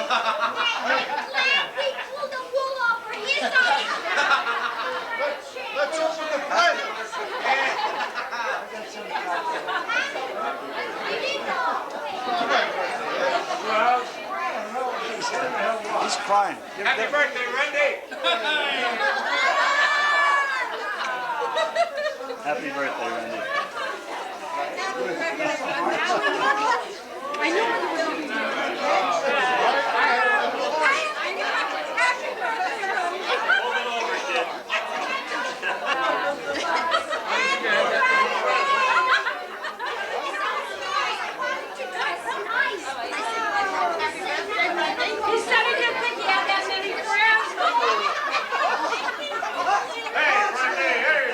We pulled the wool off for his side. Let's open the present. He's crying. Happy birthday, Rundy. Happy birthday, Rundy. I knew it was he started to think he had that many friends. Hey, Rundy, hey.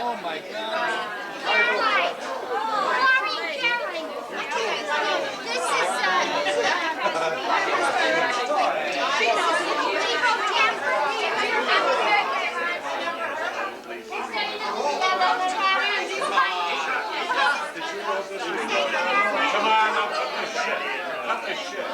Oh my God. Come on, now cut this shit. Cut this shit.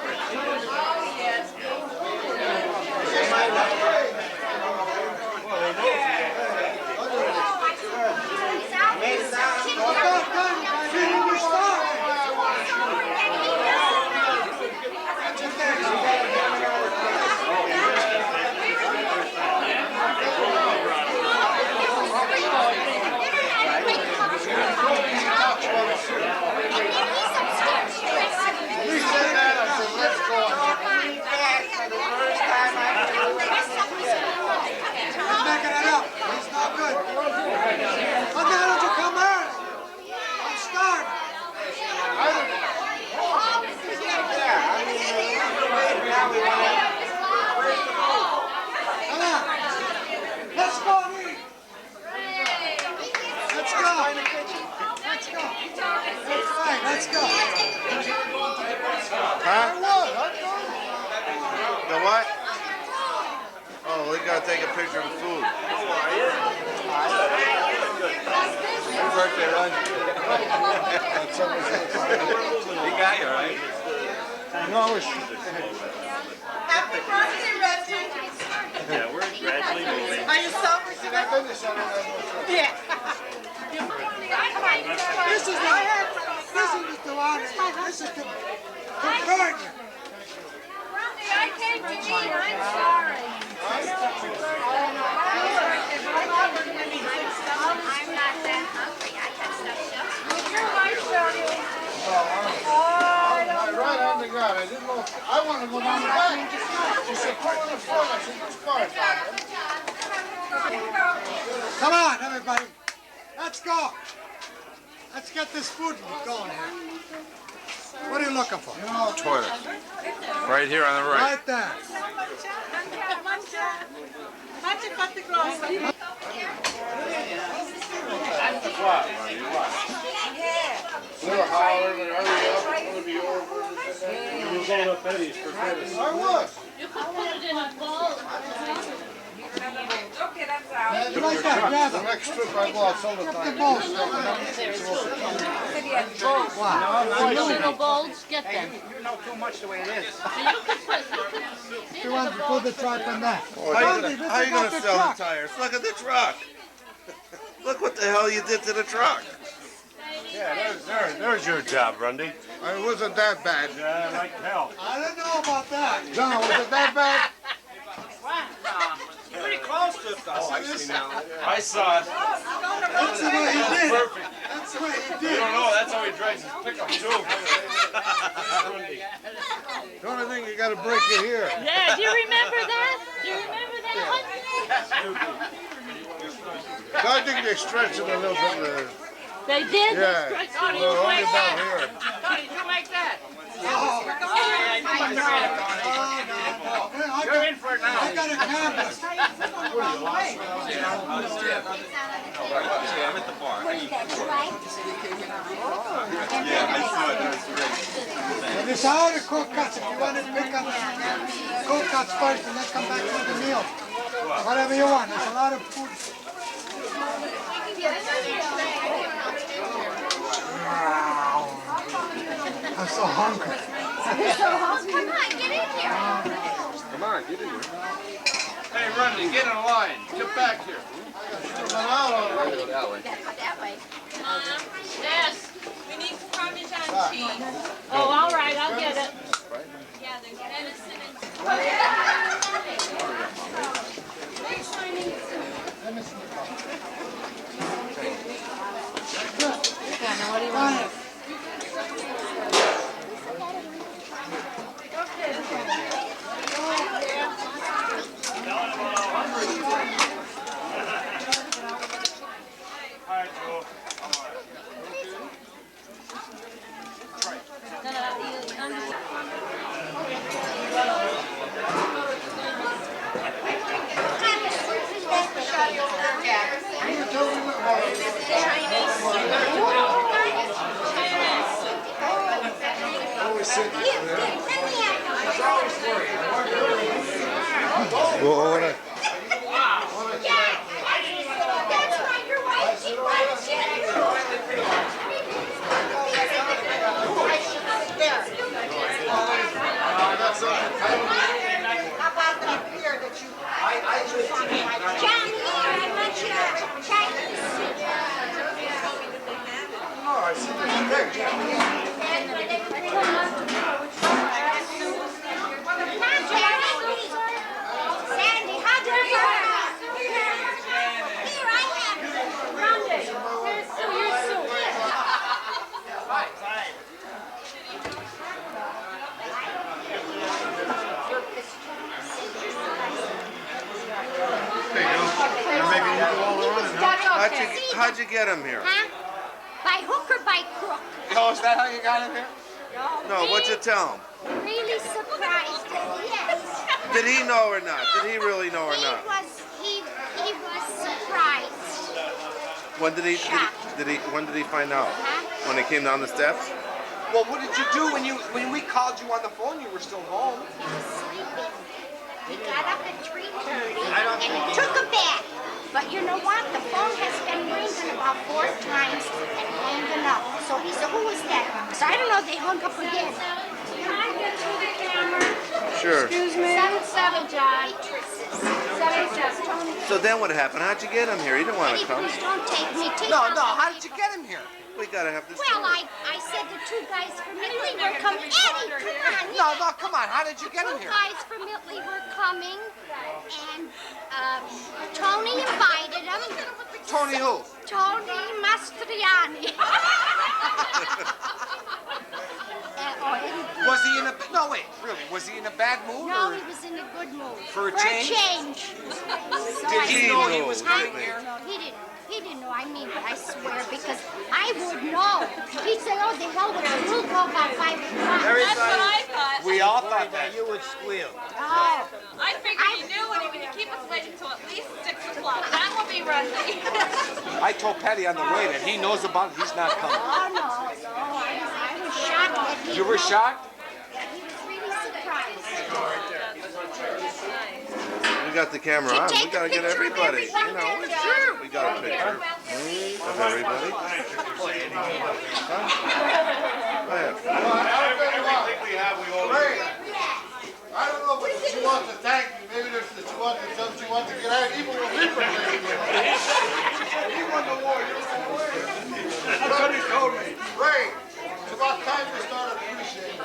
Let's go. Huh? The what? Oh, we gotta take a picture of the food. Happy birthday, Ron. He got you, right? No, I wish. Happy birthday, Rusty. Yeah, we're gradually moving. Are you celebrating? Yeah. This is the one. This is the garden. I came to eat. I'm sorry. I'm not that hungry. I got stuff shut. Your wife showed you. Right on the ground. I didn't know. I want to go down the back. She said, put on the front. I said, which part? Come on, everybody. Let's go. Let's get this food going here. What are you looking for? Toilet. Right here on the right. Right there. We were hollering and hurry up. It's going to be over. You were going up Eddie's for Curtis. I was. You could put it in a bowl. Okay, that's out. Right there, grab The it. next trip I go out sometime. The bowl. Little bowls, get them. You know too much the way it is. You want to put the truck on that? How are you going to sell the tires? Look at the truck. Look what the hell you did to the truck. Yeah, there's your job, Rundy. It wasn't that bad. Yeah, like hell. I don't know about that. John, was it that bad? Pretty close to it, though. I saw it. That's the way he did it. That's the way he You did it. don't know, that's how he drives his pickup, too. The only thing, you got to break your hair. Yeah, do you remember that? Do you remember that? I think they stretched it a little bit. They did? Yeah. They stretched Well, it. only about here. Tony, you make that. You're in for it now. I got a camera. And there's how to cook cuts if you want to pick up cook cuts first and then come back to the meal. Whatever you want. There's a lot of food. I'm so hungry. Come on, get in here. Come on, get in here. Hey, Rundy, get in line. Get back here. That way. Yes, we need Parmesan cheese. Oh, all right, I'll get it. Yeah, there's venison and... How'd you get him here? Huh? By hook or by crook? Oh, is that how you got in here? No, what'd you tell him? Really surprised. Yes. Did he know or not? Did he really know or not? He was surprised. When did he find out? Huh? When he came down the steps? Well, what did you do when we called you on the phone? You were still home. He was sleeping. He got up at 3:30 and he took a bath. But you know what? The phone has been ringing about 4 times and hanging up. So he said, who was that? So I don't know, they hung up again. Can I get to the camera? Sure. Excuse me? 7-7, John. 7-7, Tony. So then what happened? How'd you get him here? He didn't want to come. Please don't take me. No, how did you get him here? We gotta have this. Well, I said the 2 guys from Italy were coming. Eddie, come on. No, come on. How did you get him 2 here? guys from Italy were coming, and Tony invited them. Tony who? Tony Mastriani. Was he in a... No, wait, really. Was he in a bad mood? No, or he was in a good mood. For a change? So Did I he said, know he was coming Huh? here? No, he didn't. He didn't know, I mean, but I swear, because I would know. He'd say, oh, the hell with it. We'll go about 5 o'clock. That's what I thought. We all thought that. You would squeal. Oh, I figured he knew and he would keep us waiting until at least 6 o'clock. That will be Rundy. I told Patty on the way that he knows about it. He's not coming. oh no, I was shocked that he You were shocked? He was really surprised. We got the camera on. We Take a gotta get picture of everybody. You everybody. know, Sure. we got a picture of everybody. Huh? Go ahead. Everything we have, we all. I don't know, but she wants to thank me. Maybe there's she wants to get out. Even when we were there, he won the war. You know That's what he told me. Ray, it's about time to start appreciating it.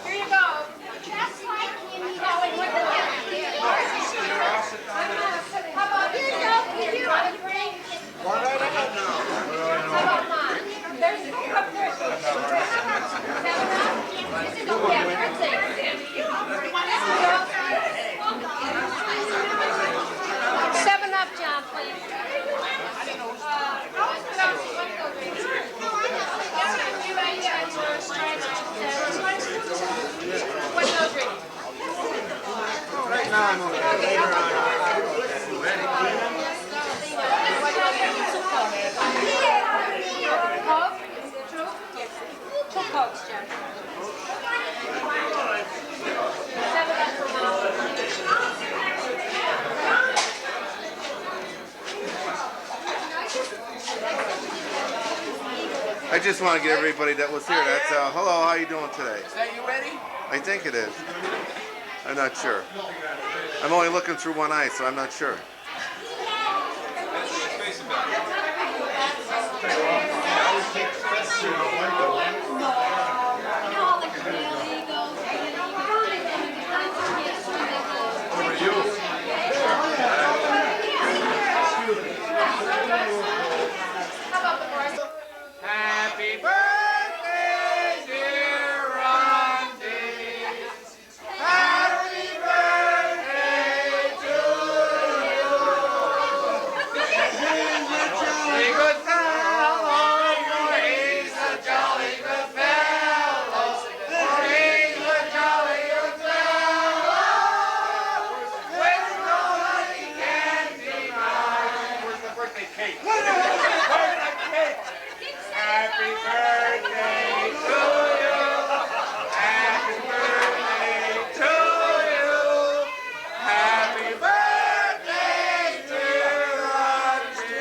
Here you go. Just like him, you know, and with the Come on, here you go. Here you go. One right ahead now. There's no up there. Is it okay? Two Cokes, Jen. I just want to get everybody that was here. That's hello. How you doing today? Is that you ready? I think it is. I'm not sure. I'm only looking through one eye, so I'm not sure. Happy birthday, dear Rundy. Happy birthday to you. He's a good fellow. He's a jolly good fellow. He's a jolly good fellow. With no money can deny. Where's the birthday cake? Happy birthday to you. Happy birthday to you. Happy birthday, dear Rundy.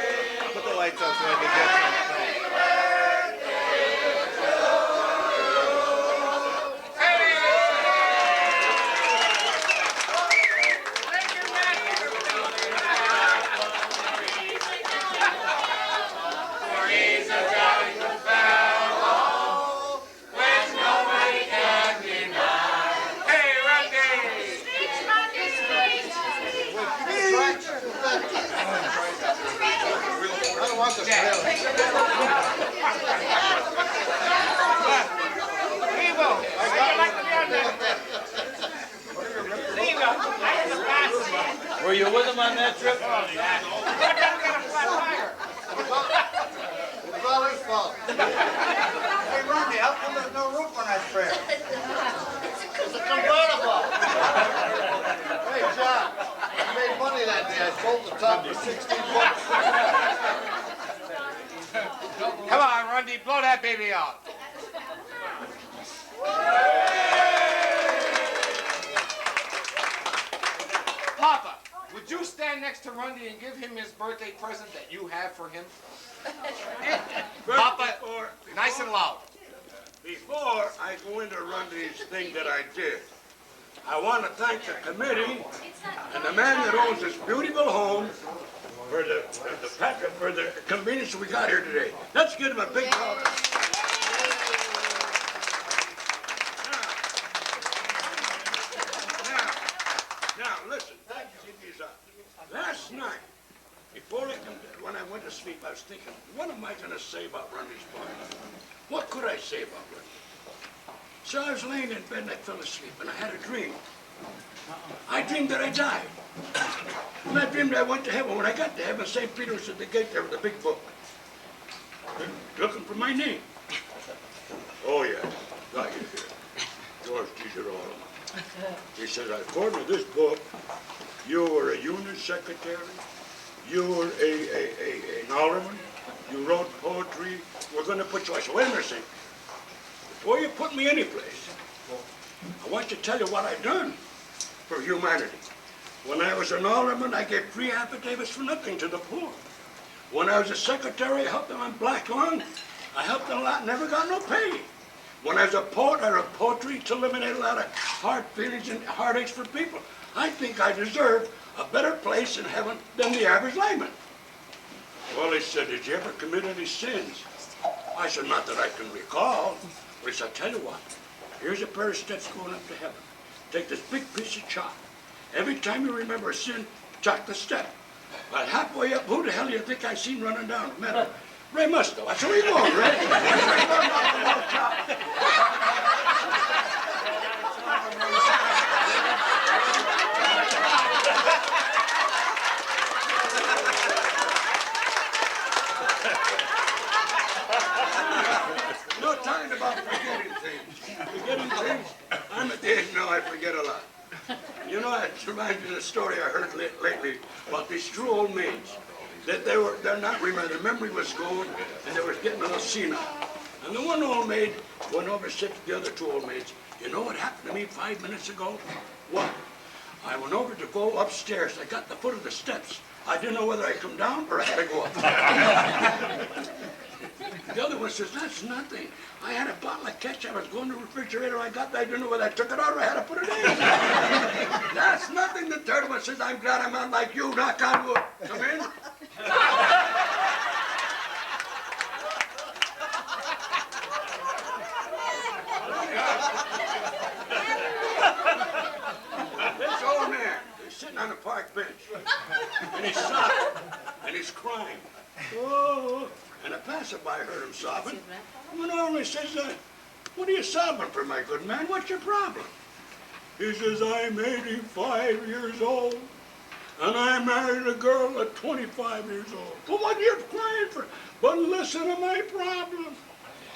Put the lights on so I can get some. He's a jolly good fellow, which nobody can deny. Hey, Rundy! I don't want the trailer. Were you with him on that trip? It's all his fault. Hey, Rundy, how come there's no roof on that trailer? It's a convertible. Hey, John, I made money that day. I sold the top for 16 bucks. Come on, Rundy, blow that baby out. Papa, would you stand next to Rundy and give him his birthday present that you have for him? Papa, nice and loud. Before I go into Rundy's thing that I did, I want to thank the committee and the man that owns this beautiful home for the convenience we got here today. Let's give him a big round. Now, listen. Last night, when I went to sleep, I was thinking, what am I going to say about Rundy's party? What could I say about Rundy? So I was laying in bed and I fell asleep, and I had a dream. I dreamed that I died. And I dreamed I went to heaven. When I got to heaven, St. Peter was at the gate there with a big book, looking for my name. Oh, yeah, got you here. George T. Girolamo. He says, according to this book, you were a union secretary, you were an alderman, you wrote poetry, we're going to put you. I said, wait a minute, St. Before you put me any place, I want to tell you what I've done for humanity. When I was an alderman, I gave free affidavits for nothing to the poor. When I was a secretary, I helped them on black lung. I helped them a lot, never got no pay. When I was a poet, I wrote poetry to eliminate a lot of hard feelings and heartaches for people. I think I deserve a better place in heaven than the average layman. Well, he said, did you ever commit any sins? I said, not that I can recall. But he said, I'll tell you what, here's a pair of steps going up to heaven. Take this big piece of chalk. Every time you remember a sin, chalk the step. But halfway up, who the hell do you think I seen running down the meadow? Ray Musto. I said, where you going, Ray? No talking about forgetting things. Forgetting things? I'm a dead now, I forget a lot. You know, that reminds me of the story I heard lately about these two old maids. That they're not remembering. Their memory was going, and they were getting a little senile. And the one old maid went over and said to the other two old maids, "You know what happened to me 5 minutes ago?" "What?" "I went over to go upstairs. I got the foot of the steps. I didn't know whether I come down or I had to go up." The other one says, "That's nothing. I had a bottle of ketchup. I was going to the refrigerator. I got that. I didn't know whether I took it out or I had to put it in." "That's nothing." The third one says, "I'm glad I'm not like you. Knock on wood. Come in." This old man is sitting on a park bench, and he's sobbing, and he's crying. "Oh," and a passerby heard him sobbing. Went over and he says, "What are you sobbing for, my good man? What's your problem?" He says, "I'm 85 years old, and I married a girl at 25 years old." "Well, what are you crying for?" "But listen to my problem."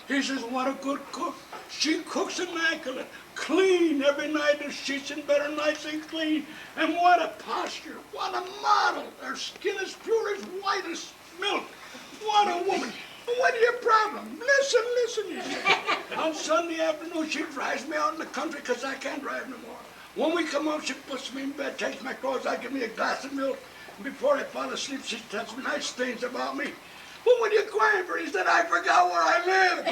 He says, "What a good cook. She cooks immaculate, clean every night. The sheets in bed are nice and clean. And what a posture, what a model. Her skin is pure as white as milk. What a woman. What is your problem?" Listen, he said. "On Sunday afternoon, she drives me out in the country because I can't drive no more. When we come home, she puts me in bed, takes my clothes out, gives me a glass of milk. And before I fall asleep, she tells me nice things about me." "Well, what are you crying for?" He said, "I forgot where I live."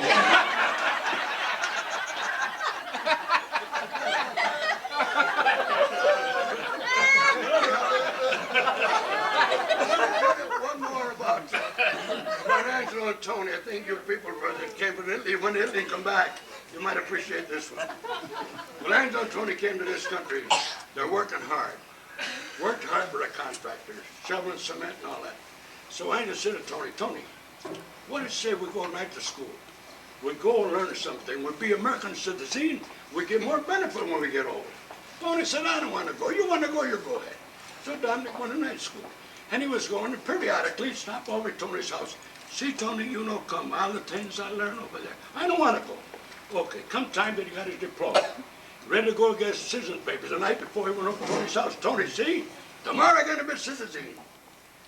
One more about Angelo and Tony. I think you people that came from Italy, when Italy come back, you might appreciate this one. Well, Angelo and Tony came to this country. They're working hard. Worked hard for a contractor, shoveling cement and all that. So Angelo said to Tony, "Tony, what do you say we go night to school? We go and learn something. We'll be American citizens. We get more benefit when we get old." Tony said, "I don't want to go. You want to go, you go ahead." So Dominic went to night school. And he was going to periodically stop over at Tony's house. "See, Tony, you know, come, all the things I learned over there. I don't want to go." Okay, come time that he got his diploma. Ready to go get his citizen papers. The night before he went over to Tony's house. "Tony, see, tomorrow I'm going to be a citizen.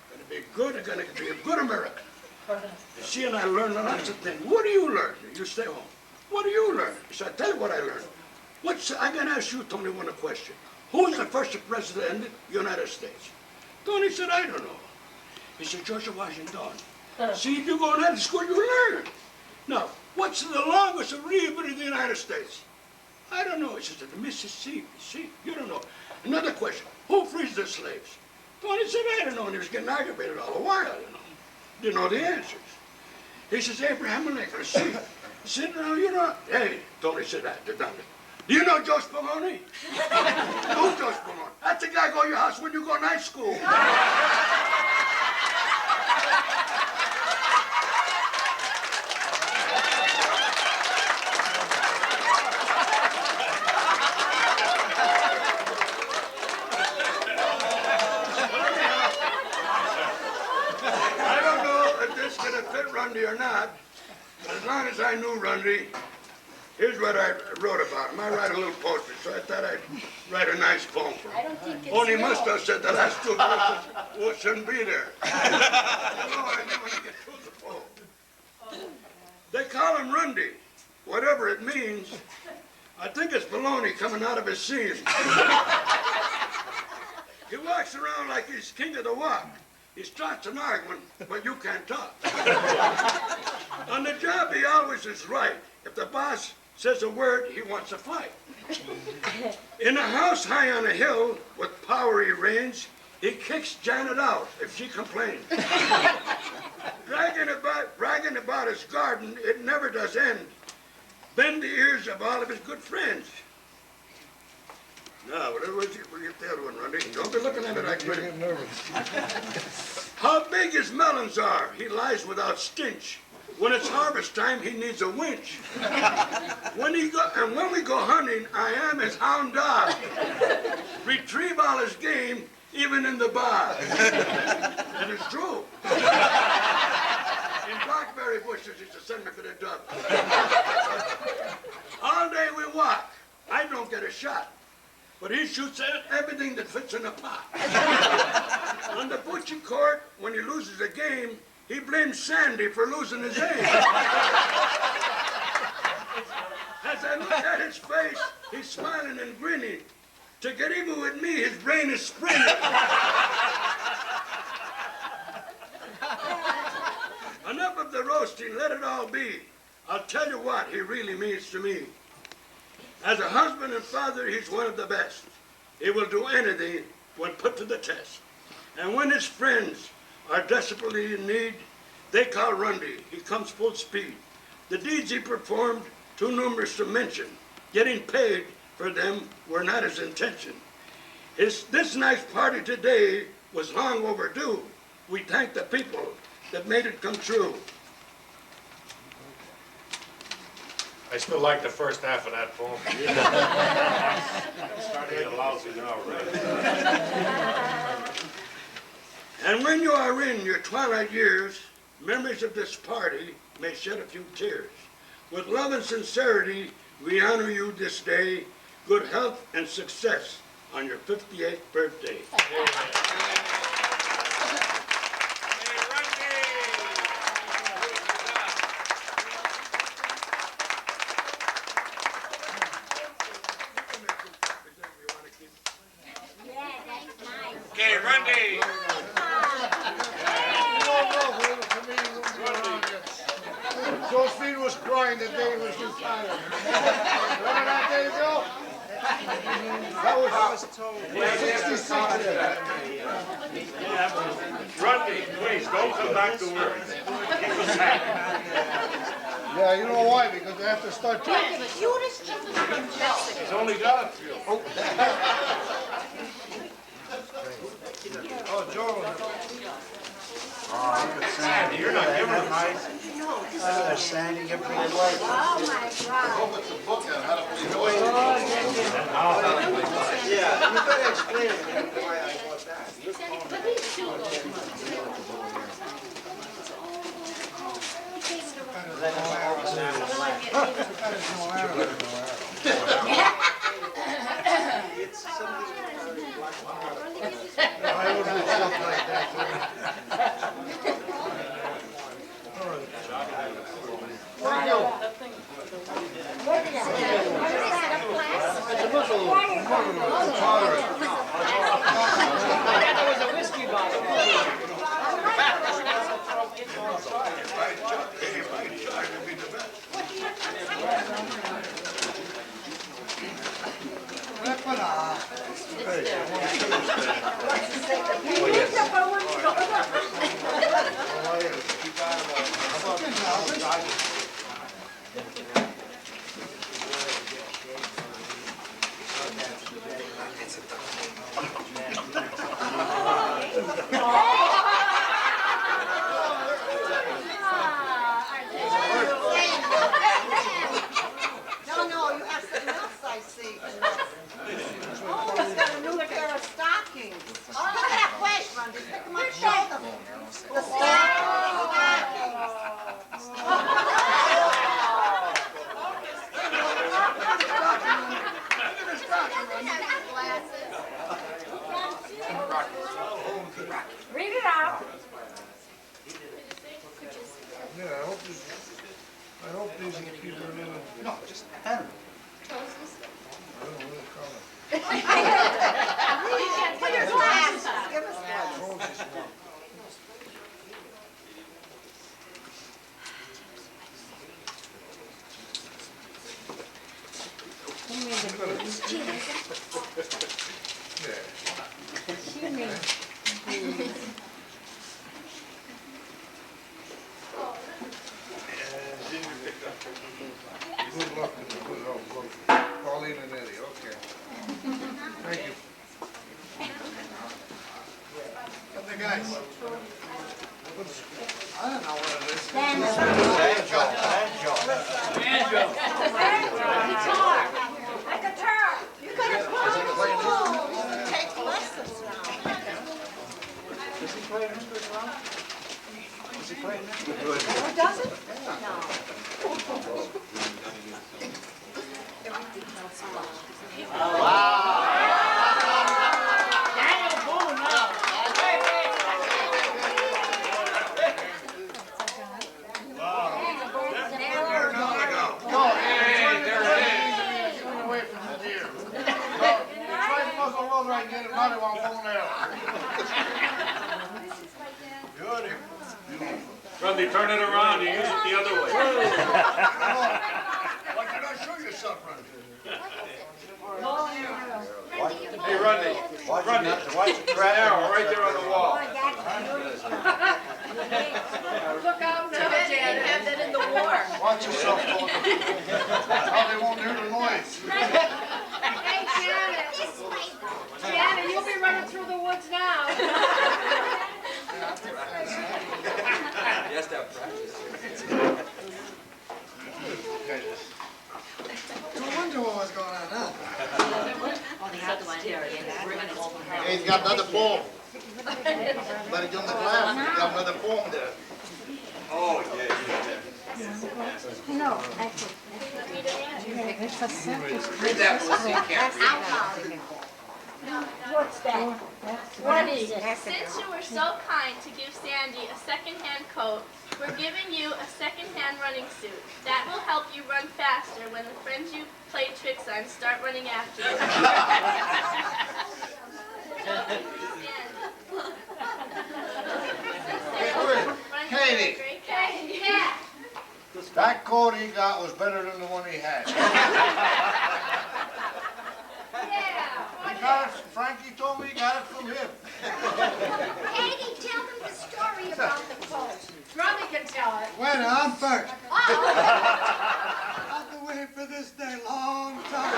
Going to be good, I'm going to be a good American. You see, and I learned lots of things." "What do you learn?" "You stay home." "What do you learn?" He said, "I tell you what I learned. I'm going to ask you, Tony, one question. Who's the first president of the United States?" Tony said, "I don't know." He said, "George Washington." "See, if you go to school, you learn. Now, what's the longest river in the United States?" "I don't know." He said, "The Mississippi." "See, you don't know." Another question. "Who frees the slaves?" Tony said, "I don't know." And he was getting aggravated all the while, you know. Didn't know the answers. He says, "Abraham Lincoln." "See." He said, "No, you know." "Hey," Tony said that to Dominic. "Do you know Joe Spumoni?" "Who's Joe Spumoni?" "That's the guy go to your house when you go to night school." I don't know if this is going to fit Rundy or not, but as long as I knew Rundy, here's what I wrote about him. I write a little poetry, so I thought I'd write a nice poem for him. I don't think it's Only real. must have said the last two verses shouldn't be there. I didn't want to get through the poem. They call him Rundy, whatever it means. I think it's baloney coming out of his seams. He walks around like he's king of the walk. He starts an argument, but you can't talk. On the job, he always is right. If the boss says a word, he wants to fight. In a house high on a hill with power he reigns, he kicks Janet out if she complains. bragging about his garden, it never does end. Bend the ears of all of his good friends. Now, we'll get the other one, Rundy. Don't be looking at me like that. Get nervous. How big his melons are, he lies without stench. When it's harvest time, he needs a winch. When we go hunting, I am his hound dog. Retrieve all his game, even in the bar. And it's true. In blackberry bushes, he's a send me for the dog. All day we walk. I don't get a shot. but he shoots at everything that fits in a pot. On the butcher court, when he loses a game, he blames Sandy for losing his aim. As I look at his face, he's smiling and grinning. To get even with me, his brain is spinning. Enough of the roasting, let it all be. I'll tell you what he really means to me. As a husband and father, he's one of the best. He will do anything when put to the test. And when his friends are desperately in need, they call Rundy. He comes full speed. The deeds he performed, too numerous to mention. Getting paid for them were not his intention. This nice party today was long overdue. We thank the people that made it come true. I still like the first half of that poem. Starting to get lousy now, right? And when you are in your twilight years, memories of this party may shed a few tears. With love and sincerity, we honor you this day. Good health and success on your 58th birthday. Okay, Rundy. Josephine was crying the day he was retired. Remember that day, Bill? That was 66 then. Rundy, please, don't come back to work. Keep us happy. Yeah, you know why? Because they have to start You're the cutest chicken from Joe. He's only got a few. Oh, Joe. Sandy, you're not giving him ice. Sandy, get pretty Oh my God. What's the book on how to play Yeah, you better explain it to me why I bought that. It's something I would do stuff like that. Thank you. What is that, a plastic? No, you have something else I see. Oh, he's got a new pair of stockings. Oh, look at that flash, Rundy. Pick them up, show them. The Read it out. Yeah, I hope these people are living. No, just pen. I don't know what color. Put your glasses. Give us glasses. Good luck to them. Good luck. Pauline and Eddie, okay. Thank you. What the guys? I don't know what it is. Guitar. A guitar. You gotta go to school. Take lessons now. Does he play an instrument now? Does he play an instrument? Oh, does it? No. Wow. Rundy, turn it around. You use it the other way. Why can't I show you something, Rundy? Hey, Rundy. Rundy. Watch the arrow right there on the wall. Look out now, Jan, have that in the war. Watch yourself, Tony. Now they won't hear the noise. Hey, Janet. This way. Janet, you'll be running through the woods now. Just have practice. No wonder what was going on, huh? Hey, he's got another poem. Let it get on the glass. He's got another poem there. Oh, yeah. No, I think. Read that, Melissa. You can't read. What's that? What is it? Since you were so kind to give Sandy a second-hand coat, we're giving you a second-hand running suit. That will help you run faster when the friends you play tricks on start running after you. Katie, Yeah. that coat he got was better than the one he had. He got it, Frankie told me he got it from him. Katie, tell them the story about the coat. Rundy can tell it. Wait, I'm first. I've been waiting for this day long time.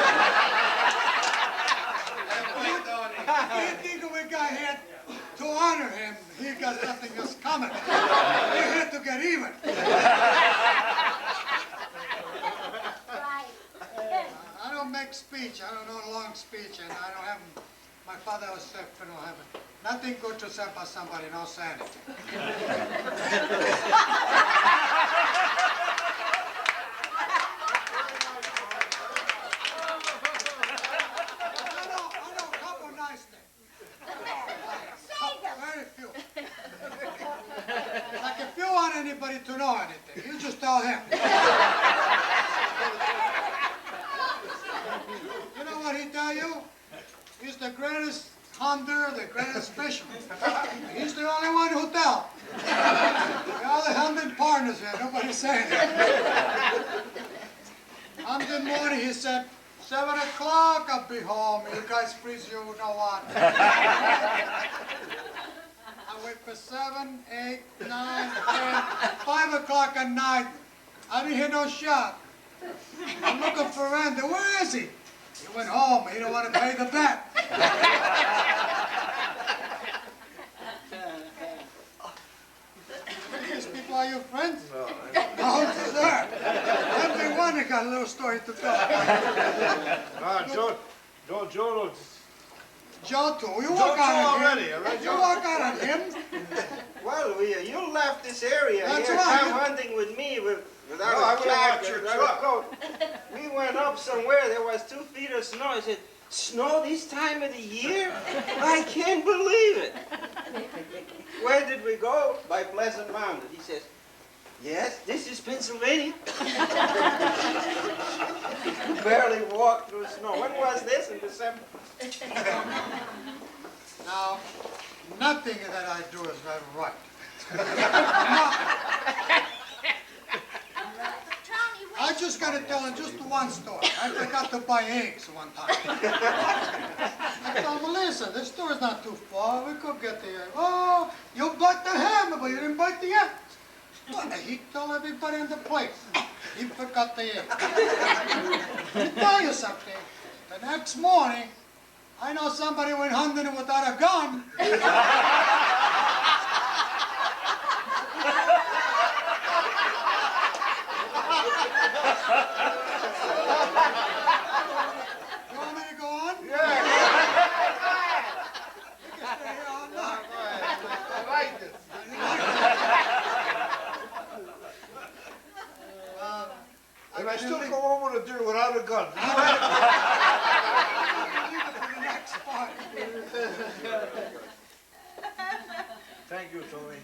You think we got here to honor him? He got nothing else coming. We're here to get even. Right. I don't make speech. I don't know a long speech, and I don't have. My father was sick, I don't have it. Nothing good to say about somebody, no saying it. I know a couple nice things. Very few. Like if you want anybody to know anything, you just tell him. You know what he tell you? He's the greatest hunter, the greatest fisherman. He's the only one who tell. The other hunting partners here, nobody's saying it. Hunting morning, he said, 7 o'clock, I'll be home. You guys freeze, you know what. I wait for 7, 8, 9, 10, 5 o'clock at night. I didn't hear no shot. I'm looking for Randy. Where is he? He went home. He don't want to pay the bet. These people are your friends? No, sir. Everyone got a little story to tell. Joe. Joe too. You walk out on him. already. You walk out on him. Well, you left this area That's here, right. come hunting with me without No, I a would've jacket, watched your without truck. a coat. We went up somewhere, there was 2 feet of snow. I said, snow this time of the year? I can't believe it. Where did we go? By Pleasant Mountain. He says, yes, this is Pennsylvania. Barely walked through snow. When was this? In December? Now, nothing that I do is ever right. I just got to tell him just one story. I forgot to buy eggs one time. I told Melissa, this store's not too far. We could get the egg. Oh, you bought the hammer, but you didn't buy the egg. What? He told everybody in the place. He forgot the egg. Let me tell you something. The next morning, I know somebody went hunting without a gun. You want me to go on? Yeah. You can stay here all night. I like this. And I still go over the deer without a gun. Leave it for the next part. Thank you, Tony.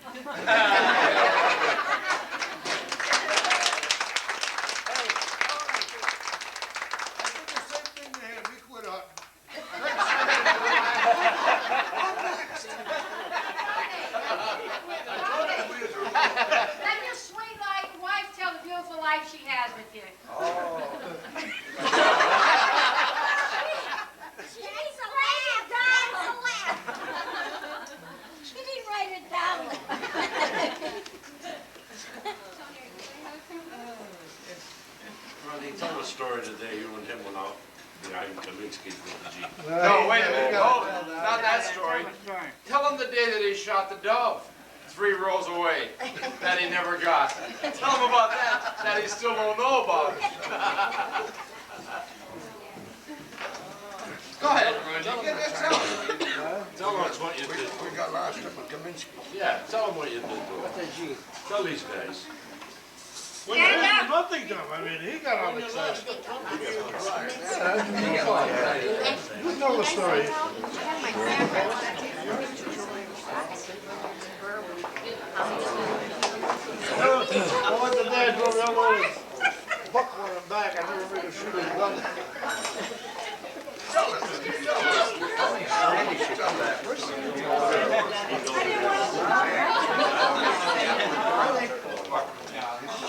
Then you life she has with you. She's a laugh, God's a laugh. She didn't write it down. Rundy, tell the story today you and him went out behind Kaminsky's with the Jeep. No, wait a minute. Hold it. Not that story. Tell him the day that he shot the dove 3 rows away that he never got. Tell him about that he still don't know about it. Go ahead, Rundy. Tell him Tell us what you did. We got lost up at Kaminsky. Yeah, tell them what you did to him. Tell these guys. Well, there's nothing to him. I mean, he got all excited. You know the story. I went to Dad drove down with his buckler in the back. I never made a shoot his gun.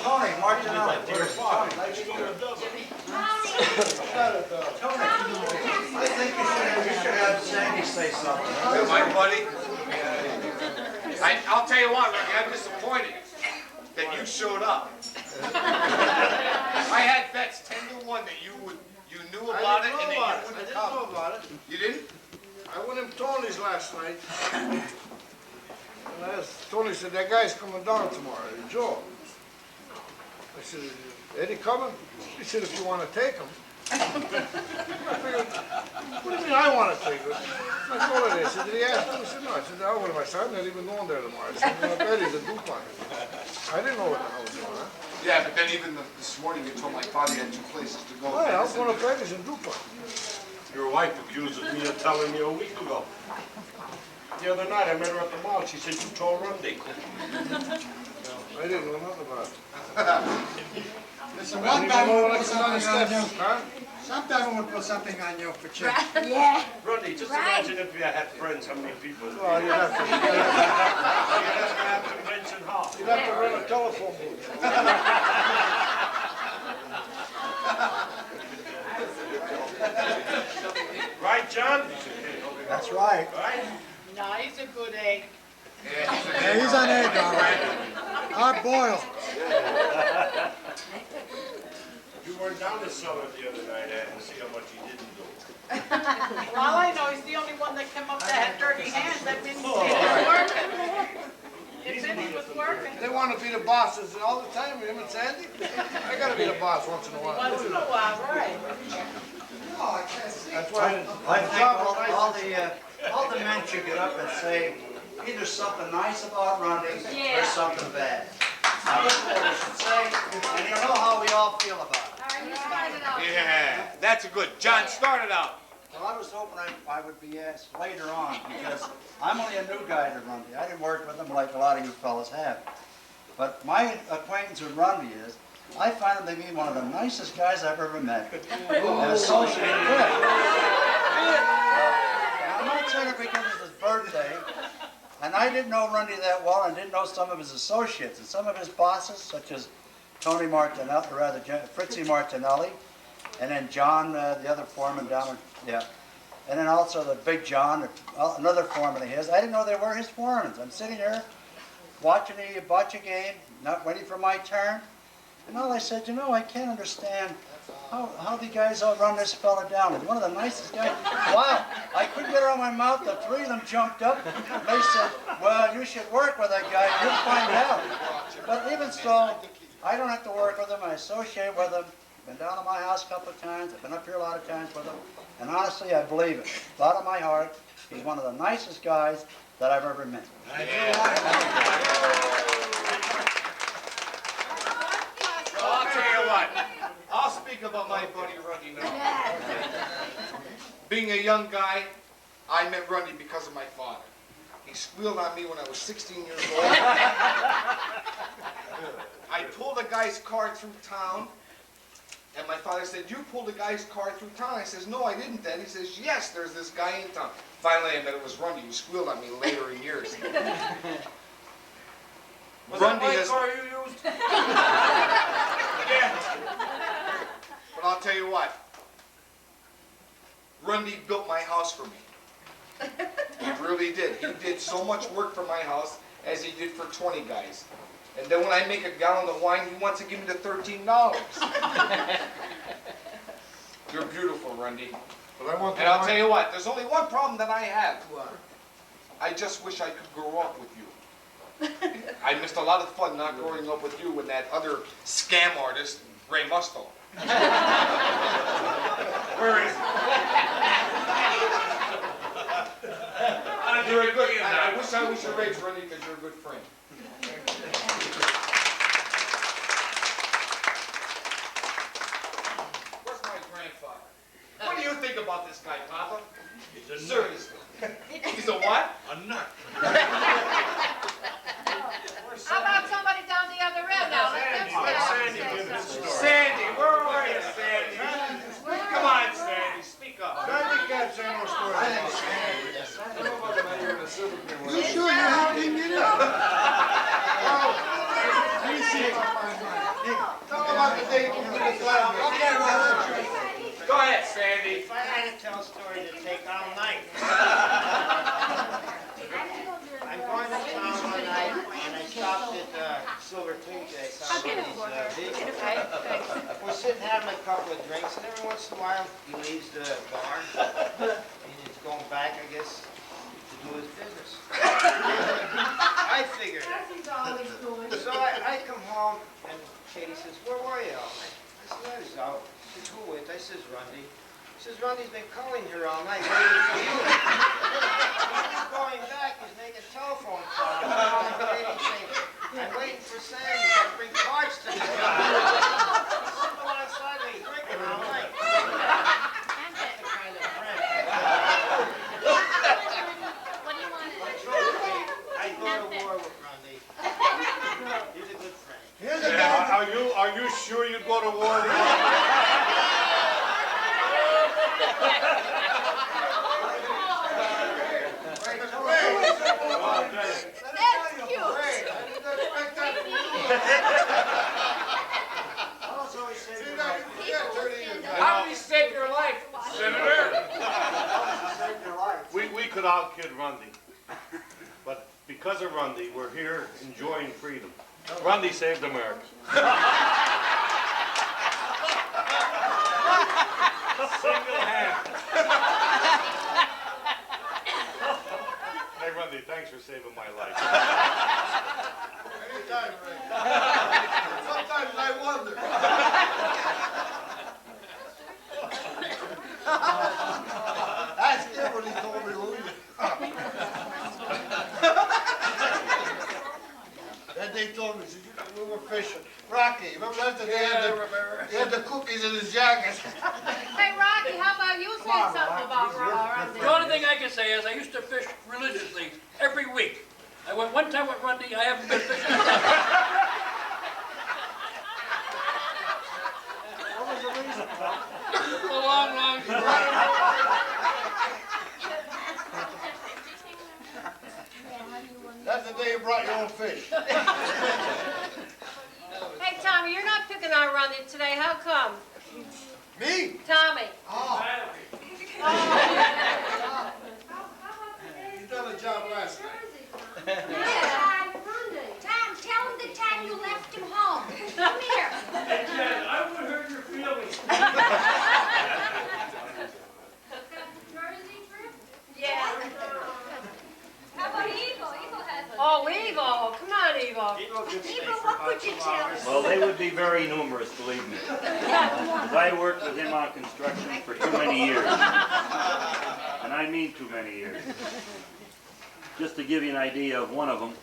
Tony, Martinelli. I think you should have Sandy say something. My buddy, I'll tell you what, Rundy, I'm disappointed that you showed up. I had bets 10-1 that you knew about it and that you wouldn't come. I didn't know about it. You didn't? I went in Tony's last night. And Tony said, that guy's coming down tomorrow, Joe. I said, Eddie coming? He said, if you want to take him. I figured, what do you mean I want to take him? I told her, I said, did he ask me? He said, no. I said, I'll go to my son, I'm not even going there tomorrow. I said, I'm Eddie's a DuPont. I didn't know what the hell was going on. Yeah, but then even this morning you told my father you had 2 places to go. Oh, yeah, I was going to Eddie's in DuPont. Your wife accuses me of telling you a week ago. The other night I met her at the mall. She said you told Rundy. I didn't know nothing about it. Listen, one time know we'll what put I something on you. Huh? Sometime we'll put something on you for check. Yeah. Rundy, just imagine if you had friends, how many people would Well, you'd have to have convention hall. You'd have to run a telephone booth. Right, John? That's right. Right? No, he's a good egg. Yeah, he's on egg, all right. Hard boiled. You were down to Summit the other night and see how much he didn't do. For all I know, he's the only one that came up that had dirty hands. That means he was working. It meant he was working. They want to be the bosses all the time, him and Sandy. I got to be the boss once in a while. Once in a while, right. No, I can't see. That's why I think all the men should get up and say either something nice about Rundy or something bad. That's what we should say, and you know how we all feel about it. All right, you started out. Yeah, that's a good. John, start it out. Well, I was hoping I would be asked later on because I'm only a new guy to Rundy. I didn't work with him like a lot of you fellas have. But my acquaintance with Rundy is I find him to be one of the nicest guys I've ever met and associated with. Now, I'm not saying it because it's his birthday, and I didn't know Rundy that well, and didn't know some of his associates and some of his bosses, such as Tony Martinelli, or rather Fritzy Martinelli, and then John, the other foreman down in, and then also the Big John, another foreman of his. I didn't know they were his foremen. I'm sitting here watching a bocce game, not waiting for my turn. And all I said, you know, I can't understand how the guys all run this fella down. He's one of the nicest guys. Wow, I couldn't get it out of my mouth. The 3 of them jumped up. They said, well, you should work with that guy. You'll find out. But even so, I don't have to work with him. I associate with him. Been down to my house a couple of times. I've been up here a lot of times with him. And honestly, I believe it. Out of my heart, he's one of the nicest guys that I've ever met. I'll tell you what. I'll speak about my buddy Rundy now. Being a young guy, I met Rundy because of my father. He squealed on me when I was 16 years old. I pulled a guy's car through town, and my father said, you pulled a guy's car through town? I says, no, I didn't, Dad. He says, yes, there's this guy in town. Finally, I met it was Rundy, who squealed on me later in years. Was that my car you used? Yeah. Rundy built my house for me. He really did. He did so much work for my house as he did for 20 guys. And then when I make a gallon of wine, he wants to give me the $13. You're beautiful, Rundy. But I want And I'll tell you what, there's only one problem that I have. I just wish I could grow up with you. I missed a lot of fun not growing up with you and that other scam artist, Ray Musto. Where is he? You're a good, I wish I was your age, Rundy, because you're a good friend. Where's my grandfather? What do you think about this guy, Papa? He's a nut. Seriously. He's a what? A nut. How about somebody down the other end now? Let Sandy them give us a story. Sandy, where are you, Sandy? Come on, Sandy, speak up. Sandy can't say no story. You sure you have him in it? Talk about the day you can get a slap. Okay, well, Go ahead, Sandy. If I had to tell a story, it'd take all night. I'm going to town one night, and I stopped at Silver King Day. We're sitting having a couple of drinks, and every once in a while, he leaves the bar, and he's going back, I guess, to do his business. I figured it. So I come home, and Katie says, "Where were you all night?" I said, "I was out." She says, "Who with?" I says, "Rundy." She says, "Rundy's been calling here all night waiting for you." He's going back, he's making telephone calls. I'm calling Katie saying, "I'm waiting for Sandy, he's got to bring parts to this guy." He's sitting alongside me, drinking all night. That's the kind of friend. What do you want? I go to war with Rundy. He's a good friend. here's a guy. Are you sure you'd go to war with him? That's cute. How did he save your life, Senator? We could all kid Rundy. But because of Rundy, we're here enjoying freedom. Rundy saved America. Single hand. Hey, Rundy, thanks for saving my life. Anytime, Ray. Sometimes I wonder. That's it when he told me who you Then they told me, we were fishing. Rocky, remember that? He had the cookies in his jacket. Hey, Rocky, how about you say something about Rundy? The only thing I can say is I used to fish religiously every week. I went one time with Rundy, I haven't been fishing. What was the reason? A long, long time. That's the day you brought your own fish. Hey, Tommy, you're not picking on Rundy today. How come? Me? Tommy. Oh. You done a job last night. Tom, tell him the time you left him home. Come here. Hey, Jen, I would hurt your feelings. Yeah. How about Eagle? Eagle has a... Oh, Eagle. Come on, Eagle. Eagle, what would you tell us? Well, they would be very numerous, believe me. 'Cause I worked with him on construction for too many years. And I mean too many years. Just to give you an idea of one of them,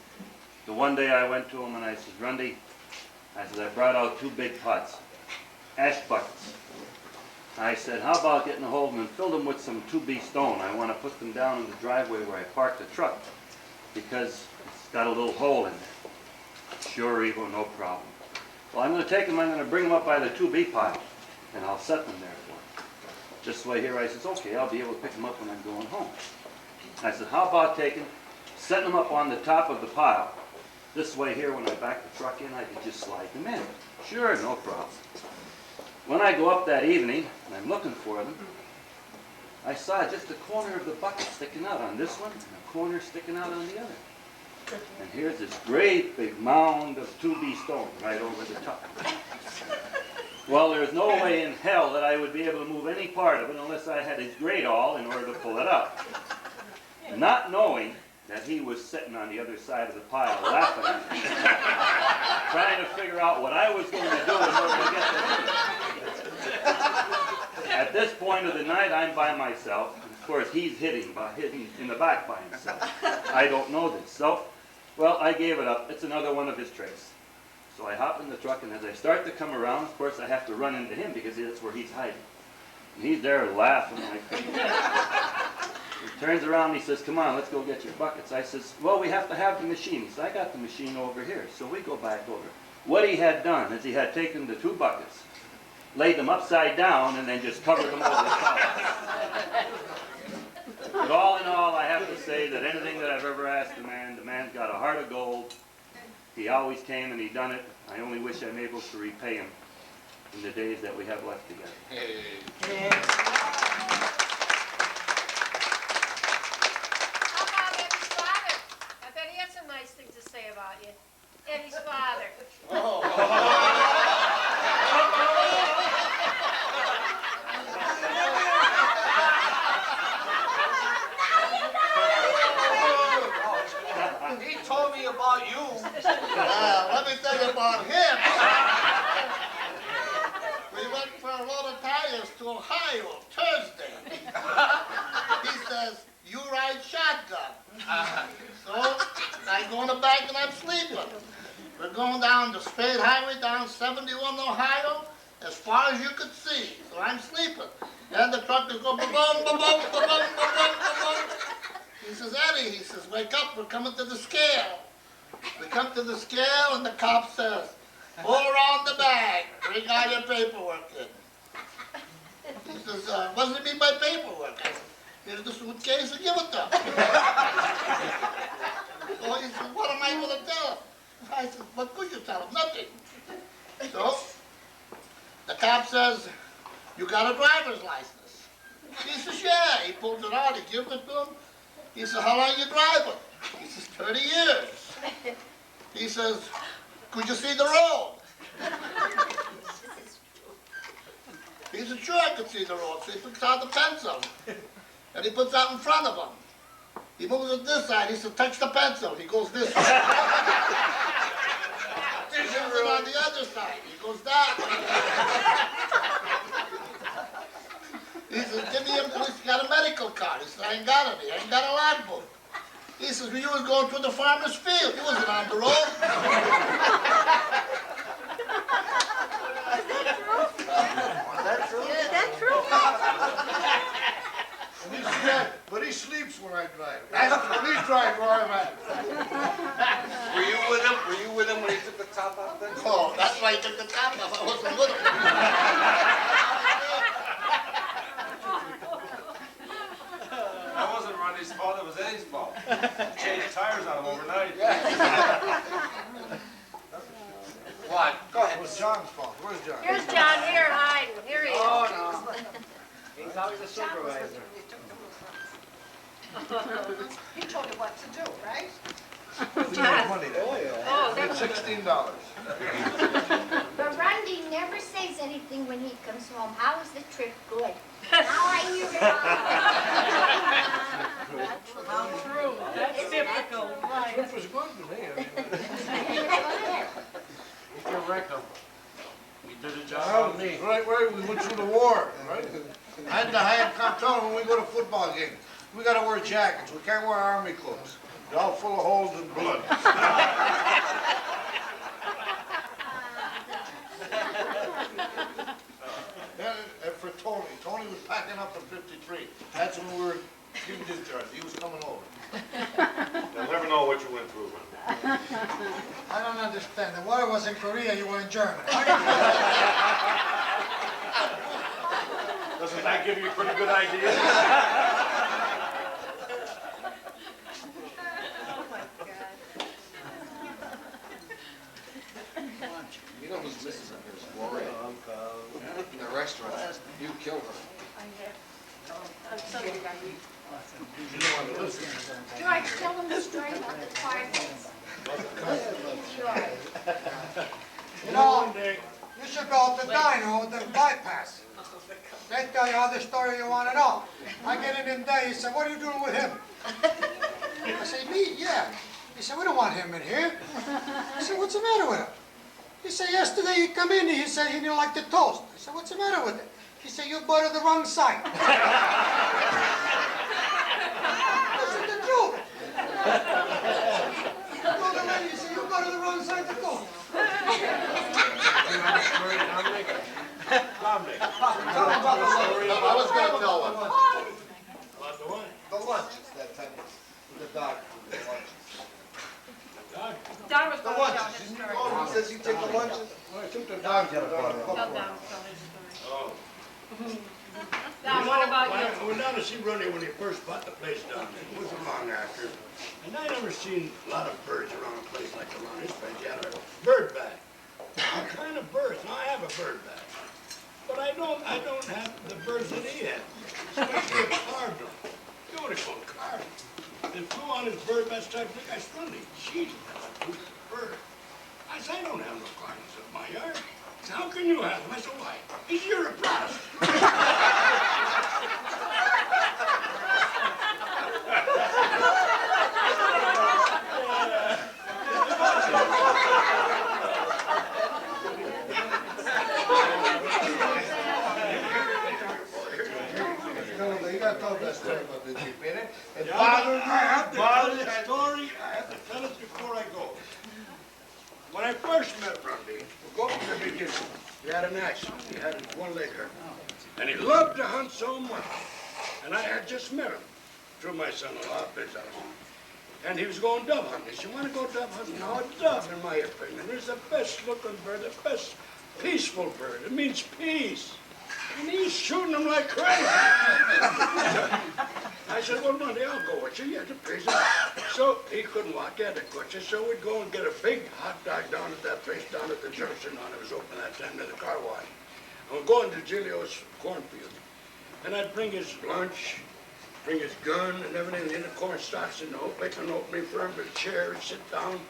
the one day I went to him and I said, "Rundy," I said, "I brought out 2 big pots, ash buckets." I said, "How about getting a hold of them and fill them with some 2B stone? I want to put them down in the driveway where I parked the truck because it's got a little hole in there." "Sure, Evo, no problem." "Well, I'm going to take them, I'm going to bring them up by the 2B pile, and I'll set them there for him." This way here, I says, "Okay, I'll be able to pick them up when I'm going home." I said, "How about setting them up on the top of the pile? This way here, when I back the truck in, I could just slide them in." "Sure, no problem." When I go up that evening, and I'm looking for them, I saw just the corner of the bucket sticking out on this one, and a corner sticking out on the other. And here's this great big mound of 2B stone right over the top. Well, there's no way in hell that I would be able to move any part of it unless I had his great awl in order to pull it up. Not knowing that he was sitting on the other side of the pile laughing at me, trying to figure out what I was going to do in order to get to him. At this point of the night, I'm by myself. Of course, he's hidden in the back by himself. I don't know this. So, well, I gave it up. It's another one of his tricks. So I hop in the truck, and as I start to come around, of course, I have to run into him because that's where he's hiding. And he's there laughing like He turns around and he says, come on, let's go get your buckets. I says, well, we have to have the machine. He says, I got the machine over here. So we go back over. What he had done is he had taken the 2 buckets, laid them upside down, and then just covered them over the top. But all in all, I have to say that anything that I've ever asked the man's got a heart of gold. He always came and he done it. I only wish I'm able to repay him in the days that we have left together. How about Eddie's father? I bet he had some nice things to say about you. Eddie's father. He told me about you. Let me tell you about him. We went for a load of tires to Ohio Thursday. He says, you ride shotgun. So I go in the back and I'm sleeping. We're going down the straight highway down 71 Ohio as far as you could see. So I'm sleeping. And the truck is going ba-boom, ba-boom, ba-boom, ba-boom, ba-boom. He says, Eddie, he says, wake up, we're coming to the scale. We come to the scale and the cop says, pull around the bag, bring all your paperwork in. He says, what does it mean by paperwork? I said, here's the suitcase and give it to him. So he said, what am I going to tell him? I said, what could you tell him? Nothing. So the cop says, you got a driver's license. He says, yeah. He pulls it out, he gives it to him. He said, how long you driving? He says, 30 years. He says, could you see the road? He said, sure I could see the road. So he picks out the pencil, and he puts out in front of him. He moves it this side. He said, touch the pencil. He goes this way. He moves it on the other side. He goes that way. He says, give me you got a medical card. He said, I ain't got any. I ain't got a logbook. He says, well, you was going through the farmer's field. You wasn't on the road. Was that true? Is that true? And he said, but he sleeps when I drive. Ask the police driver where I'm at. Were you with him? Were you with him when he took the top off then? Oh, that's why he took the top off. I wasn't with him. That wasn't Rundy's fault, it was Eddie's fault. Changed tires on him overnight. What? Go ahead. It was John's fault. Where's John? Here's John here hiding. Here he is. Oh, no. He's always a supervisor. He told you what to do, right? We made money then. Oh, We made that's $16. But Rundy never says anything when he comes home. How was the trip? Good. Now I hear it all. how true. That's typical. Right. Trip was good to me. You're right, though. We did a job. That was me. Right, we went through the war, right? I had to hire cartel when we go to football games. We gotta wear jackets. We can't wear army clothes. They're all full of holes and blood. And for Tony. Tony was packing up in 53. That's when we were giving discharge. He was coming over. You'll never know what you went through, man. I don't understand. The war was in Korea, you were in Germany. Doesn't that give you a pretty good idea? You know who's missing in here is Gloria. In the restaurant. You killed her. I'm Do I tell them the story about the Cardinals? You know, you should go to Dino with the bypass. They tell you all the story you want to know. I get in him there, he said, what are you doing with him? I say, me? Yeah. He said, we don't want him in here. I said, what's the matter with him? He said, yesterday he come in, he said he didn't like the toast. I said, what's the matter with it? He said, you buttered the wrong side. That's the truth. You told the lady, he said, you buttered the wrong side of the toast. I was gonna tell one. About the what? The lunches that time, the doctor, the lunches. Don was The going to tell lunches, his you story. oh, he says you take the lunches? I took the Dog get a butter. Tell Don to tell his story. Oh. Don, what about you? I went down to see Rundy when he first bought the place down there. It wasn't long after. And I never seen a lot of birds around a place like around this place. He had a bird bag. All kind of birds. Now I have a bird bag. But I don't have the birds that he had. Especially a cardinal. You know what it's called, cardinal. They flew on his bird bag, started to think I was Rundy. Jesus, that's a beautiful bird. I said, I don't have no cardinals in my yard. He said, how can you have them? I said, why? He said, you're a Protestant. You gotta tell that story about the Jeep, ain't it? It Yeah, bothered me, I have to tell bothered me. this story. I have to tell it before I go. When I first met Rundy, we'll go from the beginning. He had an accident. He had one leg hurt. And he loved to hunt so much. And I had just met him through my son-in-law, Biz house. And he was going dove hunting. He said, you want to go dove hunting? Now, a dove, in my opinion, is the best looking bird, the best peaceful bird. It means peace. And he's shooting them like crazy. I said, well, Rundy, I'll go with you. You have to pay some. So he couldn't walk, he had to crutches. So we'd go and get a big hot dog down at that place down at the junction. On it was open that time to the car wash. And we'd go into Giglio's cornfield. And I'd bring his lunch, bring his gun and everything in the corn stalks and make an opening for him, a chair, and sit down.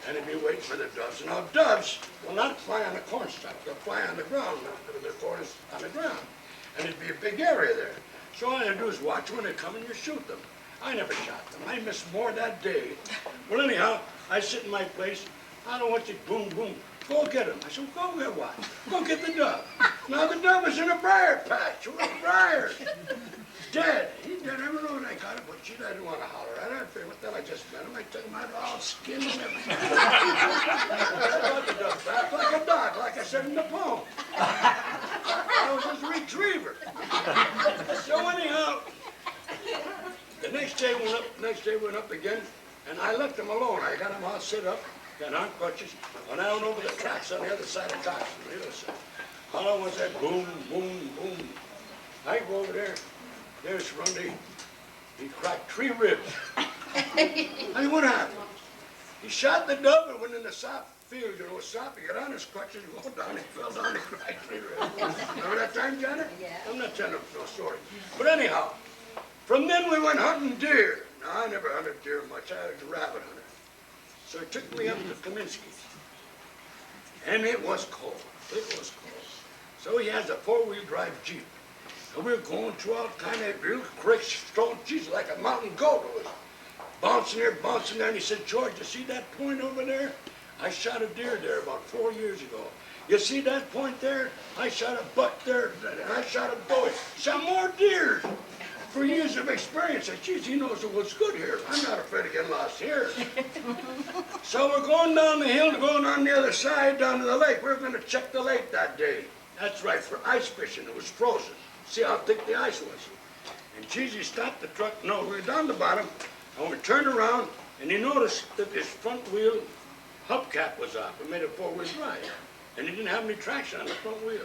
And he'd be waiting for the doves. Now, doves will not fly on the corn stalk. They'll fly on the ground. The corn is on the ground. And it'd be a big area there. So all I had to do is watch when they come and you shoot them. I never shot them. I missed more that day. Well, anyhow, I sit in my place. I don't want you, boom, boom. Go get him. I said, well, go get what? Go get the dove. Now, the dove is in a briar patch. With briars. Dead. He dead. I don't know when I got it, but she didn't want to holler at her. I figured, what the hell, I just met him. I took him out all skin and everything. I got the dove back like a dog, like I said in the poem. I was his retriever. So anyhow, the next day went up again, and I left him alone. I got him all set up, got on crutches, and I went over the tracks on the other side of Cox, on the other side. All I was that boom, boom, boom. I go over there. There's Rundy. He cracked 3 ribs. Hey, what happened? He shot the dove and went in the soft field, you know, soft. He got on his crutches, he go down, he fell down, he cracked 3 ribs. Remember that time, Johnny? Yeah. I'm not telling no story. But anyhow, from then we went hunting deer. Now, I never hunted deer much. I was a rabbit hunter. So he took me up to Kaminsky's. And it was cold. It was cold. So he has a 4-wheel drive Jeep. And we were going through all kind of real creeks, strong, geez, like a mountain goat. It was bouncing there, and he said, George, you see that point over there? I shot a deer there about 4 years ago. You see that point there? I shot a buck there, and I shot a doe. Shot more deer. For years of experience, I said, geez, he knows what's good here. I'm not afraid of getting lost here. So we're going down the hill, going on the other side, down to the lake. We were going to check the lake that day. That's right, for ice fishing. It was frozen. See how thick the ice was. And Cheesy stopped the truck. No, we were down the bottom, and we turned around, and he noticed that his front wheel hubcap was off. We made a 4-wheel drive, and he didn't have any traction on the front wheel.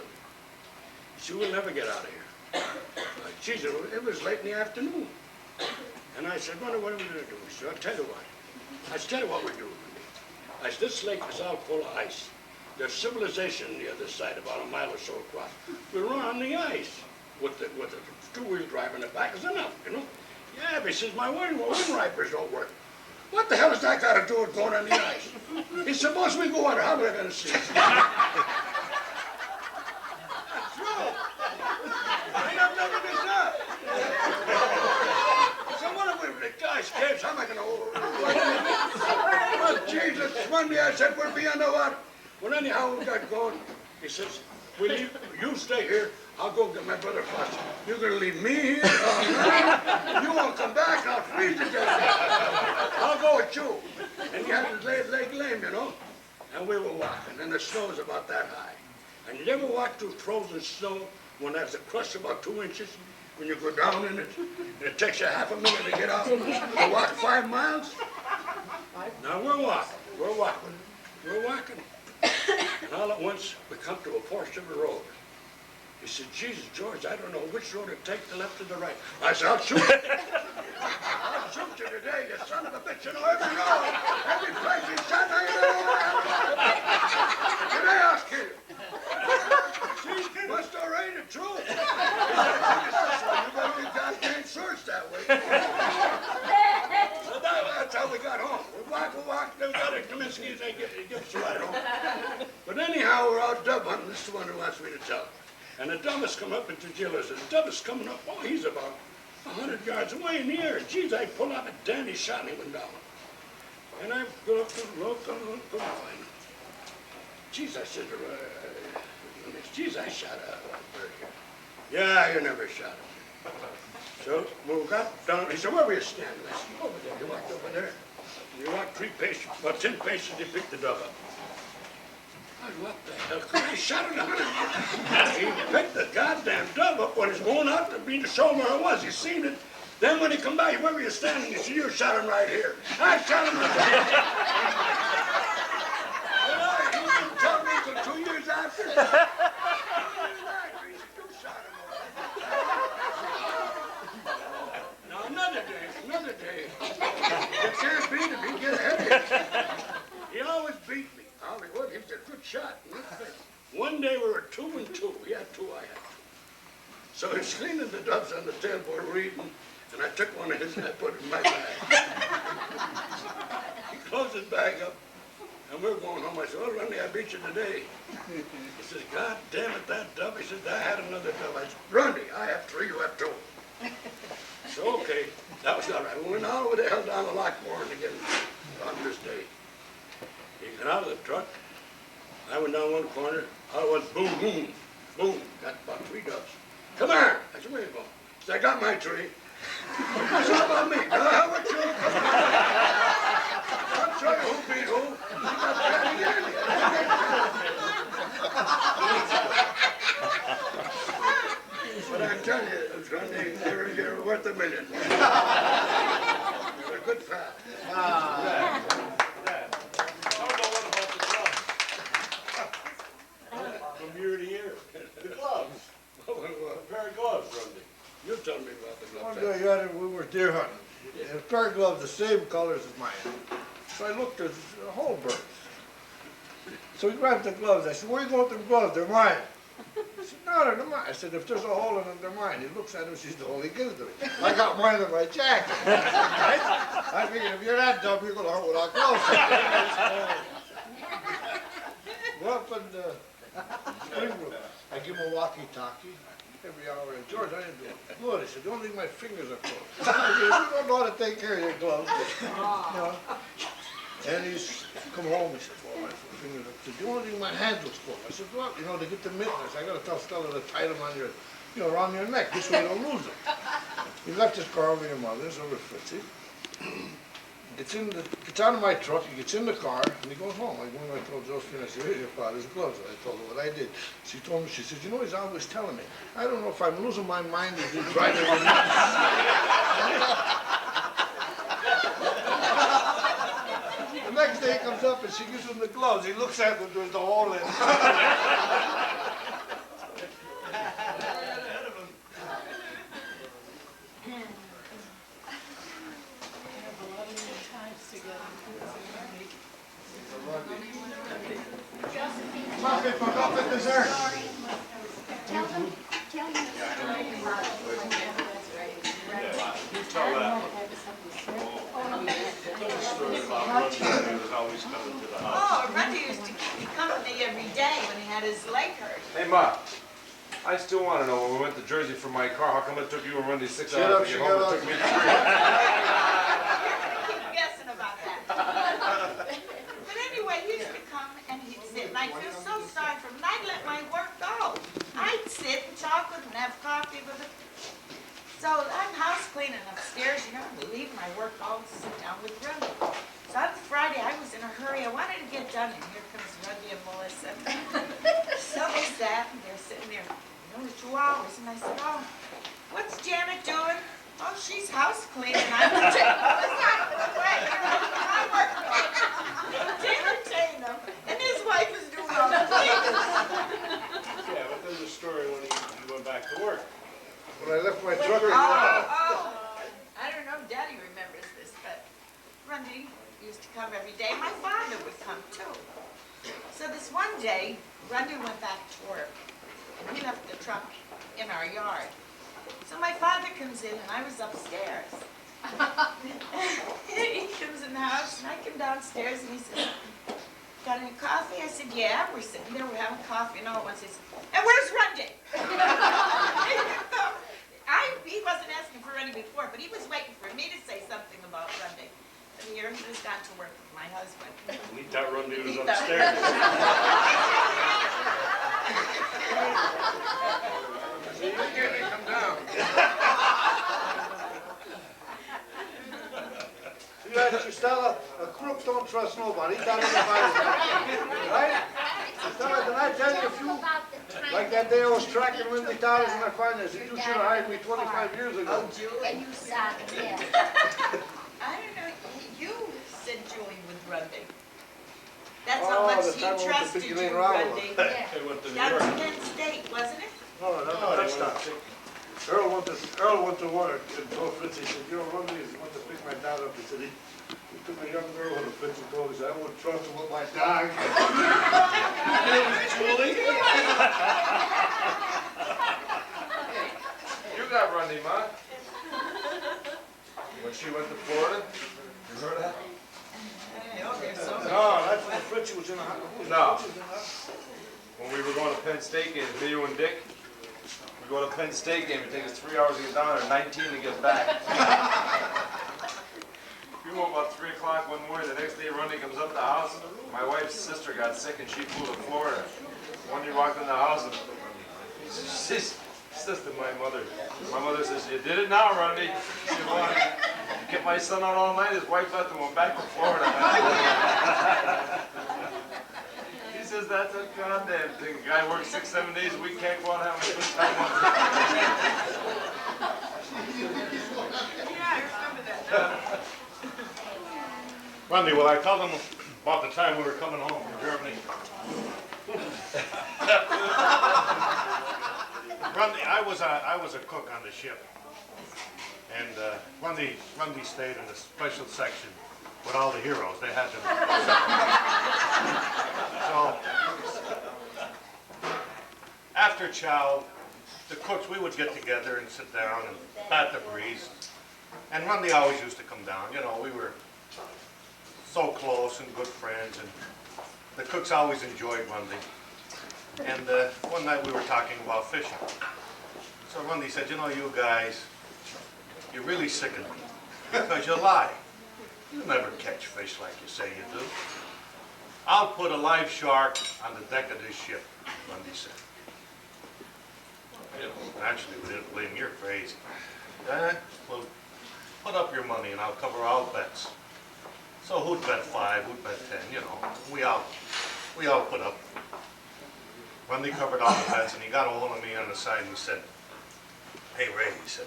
He said, we'll never get out of here. Cheesy, it was late in the afternoon. And I said, what are we going to do? He said, I'll tell you what. I said, tell you what we're doing. I said, this lake is all full of ice. There's civilization on the other side, about a mile or so across. We run on the ice. with the two-wheel drive in the back is enough, you know? Yeah, but he says, my wind wipers don't work. What the hell has that got to do with going on the ice? He said, suppose we go under, how am I going to see it? That's true. I have never this up. So what if the guy's caves, how am I going to... Well, Jesus, Monday I said, we'll be underwater. Well, anyhow, we got going. He says, you stay here. I'll go get my brother Foster. You're going to leave me here? You won't come back. I'll freeze to death. I'll go with you. And he had his leg lame, you know. And we were walking, and the snow was about that high. And you ever walk through frozen snow when there's a crust about 2 inches? When you go down in it, and it takes you half a minute to get out. You walk 5 miles. Now we're walking. And all at once, we come to a fork of the road. He said, Jesus, George, I don't know which road to take, the left or the right. I said, I'll shoot you. I'll shoot you today, you son of a bitch. You know every road, every place you shot, I know. Today I'll kill you. See, must have rained the truth. You better be goddamn searched that way. So that's how we got home. We walked, then we got at Kaminsky's, they give us a ride home. But anyhow, we're out dove hunting. This is the one who wants me to tell. And the dove has come up into Gillis, and the dove is coming up, oh, he's about 100 yards away in the air. Geez, I pull out a dandy shot and he went down. And I go up to the road, couldn't find him. Geez, I said, geez, I shot a bird here. Yeah, you never shot him. So we got down, he said, where were you standing? I said, over there. He walked over there. And he walked 3 paces, about 10 paces, he picked the dove up. What the hell? I shot it 100. He picked the goddamn dove up when he's going out to be to show him where it was. He seen it. Then when he come back, where were you standing? He said, you shot him right here. I shot him right here. He didn't tell me until 2 years after. He said, you shot him over there. Now another day. You can't beat him. He get ahead of you. He always beat me. Hollywood, he was a good shot. One day we were 2 and 2. He had 2, I had 2. So he's cleaning the doves on the tailboard reading, and I took one of his and I put it in my bag. He closed his bag up, and we were going home. I said, well, Rundy, I beat you today. He says, God damn it, that dove. He says, I had another dove. I said, Rundy, I have 3, you have 2. So, okay, that was all right. We went all over the hell down to Lockmore again on this day. He got out of the truck. I went down one corner. I went boom, boom, boom. Got about 3 doves. Come here. I said, where you going? He said, I got my tree. I said, how about me? How about you? I'll show you who beat who. He got Patty Andy. But I tell you, Rundy, you're worth $1 million. You're a good pal. From year to year. The gloves. A pair of gloves, Rundy. You tell me about the One gloves. day we were deer hunting. And a pair of gloves the same colors as mine. So I looked, there's whole birds. So he grabbed the gloves. I said, where are you going with them gloves? They're mine. He said, no, they're not mine. I said, if there's a hole in them, they're mine. He looks at them, sees the hole, he gives it to me. I got mine in my jacket. Right? I figured, if you're that dumb, you're going to hunt without gloves. Go up and Springwood. I give him a walkie-talkie every hour. And George, I didn't do it. Good. I said, don't think my fingers are closed. I said, you don't know how to take care of your gloves. You know? And he's come home. He said, well, my fingers are. I said, the only thing my hands was closed. I said, well, you know, to get the mittens, I got to tell Stella to tie them on your, you know, around your neck. This way you don't lose them. He left his car over your mother's, over Fritzy. Gets out of my truck, he gets in the car, and he goes home. I went and I told Josephine, I said, here's your father's gloves. And I told her what I did. She told me, she said, you know, he's always telling me, I don't know if I'm losing my mind or he's driving me nuts. The next day he comes up and she gives him the gloves. He looks at them, there's the hole in it. Come on, people, go for dessert. Tell him the story about Rundy when he was always coming to the house. Oh, Rundy used to keep me company every day when he had his leg hurt. Hey, Ma. I still want to know, when we went to Jersey for my car, how come it took you and Rundy 6 hours to get home? It took me 3. Keep guessing about that. But anyway, he used to come and he'd sit, and I'd feel so sorry for him, and I'd let my work go. I'd sit and talk with him and have coffee with him. So I'm house cleaning upstairs, you know, and leave my work all to sit down with Rundy. So on Friday, I was in a hurry. I wanted to get done, and here comes Rundy and Melissa. So we sat, and they're sitting there, you know, 2 hours, and I said, oh, what's Janet doing? Oh, she's house cleaning. I'm taking away, you know, my work to entertain him, and his wife is doing all the cleaning. Yeah, but there's a story when he went back to work. When I left my truck. I don't know if Daddy remembers this, but Rundy used to come every day. My father would come too. So this one day, Rundy went back to work, and he left the truck in our yard. So my father comes in, and I was upstairs. He comes in the house, and I come downstairs, and he says, got any coffee? I said, yeah. We're sitting there, we're having coffee, and all at once he said, and where's Rundy? He wasn't asking for Rundy before, but he was waiting for me to say something about Rundy. And here he was gone to work with my husband. We thought Rundy was upstairs. See, you're getting to come down. You had Stella, a crook don't trust nobody. He got everybody. Right? Stella, did I tell you a few? Like that day I was tracking Windy Towers in my finance. You should have hired me 25 years ago. Oh, Julie? And you saw them, yeah. I don't know. You said Julie with Rundy. That's how much he trusted you, Rundy. They went to New That was York. Penn State, wasn't it? No, that's not. Earl went to work and told Fritz, he said, you know, Rundy went to pick my dog up. He said, he took a young girl and Fritz and told her, he said, I wouldn't trust him with my dog. Julie? You got Rundy, Ma. When she went to Florida, you heard that? No, that's when Fritz was in the house. No. When we were going to Penn State games, me, you, and Dick, we go to Penn State game, it takes us 3 hours to get down there, 19 to get back. We went about 3 o'clock one morning, the next day Rundy comes up to the house. My wife's sister got sick and she flew to Florida. One day walked in the house and she says to my mother says, you did it now, Rundy. She said, well, you kept my son out all night, his wife left him, went back to Florida. He says, that's a goddamn thing. The guy works 6, 7 days a week, can't go out and have a good time. Yeah, I remember that. Rundy, well, I told him about the time we were coming home from Germany. Rundy, I was a cook on the ship, and Rundy stayed in a special section with all the heroes. They had them. So after chow, the cooks, we would get together and sit down and bat the breeze. And Rundy always used to come down. You know, we were so close and good friends, and the cooks always enjoyed Rundy. And one night we were talking about fishing. So Rundy said, you know, you guys, you're really sick of me because you lie. You never catch fish like you say you do. I'll put a live shark on the deck of this ship, Rundy said. You know, naturally, we didn't believe him. You're crazy. Well, put up your money and I'll cover all bets. So who'd bet 5, who'd bet 10, you know. We all put up. Rundy covered all the bets and he got a hold of me on the side and he said, hey Ray, he said,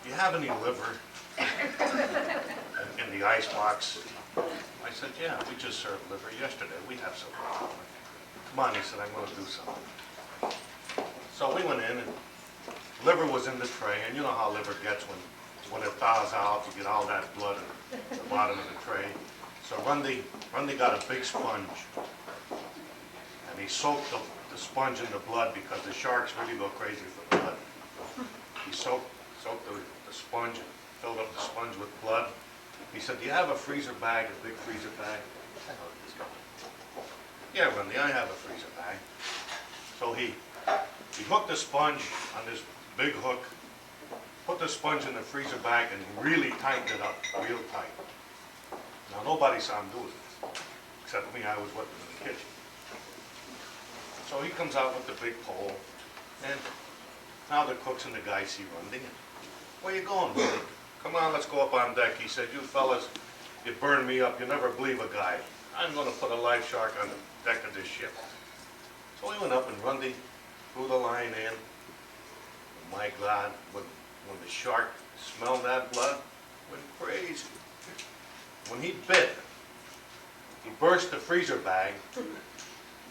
do you have any liver in the ice box? I said, yeah, we just served liver yesterday. We have some. Come on, he said, I'm going to do something. So we went in and liver was in the tray, and you know how liver gets when it thaws out, you get all that blood at the bottom of the tray. So Rundy got a big sponge, and he soaked the sponge in the blood because the sharks really go crazy for blood. He soaked the sponge and filled up the sponge with blood, He said, do you have a freezer bag, a big freezer bag? Yeah, Rundy, I have a freezer bag. So he hooked a sponge on this big hook, put the sponge in the freezer bag and really tightened it up, real tight. Now, nobody saw him do this, except me. I was with him in the kitchen. So he comes out with the big pole, and now the cooks and the guys see Rundy. Where you going, Rundy? Come on, let's go up on deck. He said, you fellas, you burned me up. You never believe a guy. I'm going to put a live shark on the deck of this ship. So we went up and Rundy threw the line in. And my God, when the shark smelled that blood, went crazy. When he bit, he burst the freezer bag,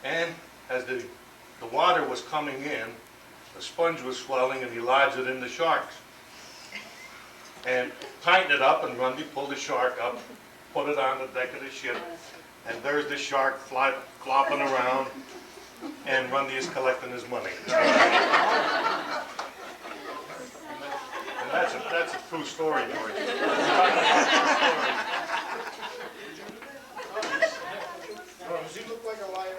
and as the water was coming in, the sponge was swelling, and he lodged it in the sharks. And tightened it up, and Rundy pulled the shark up, put it on the deck of the ship, and there's the shark flopping around, and Rundy is collecting his money. And that's a true story, George. Does he look like a liar?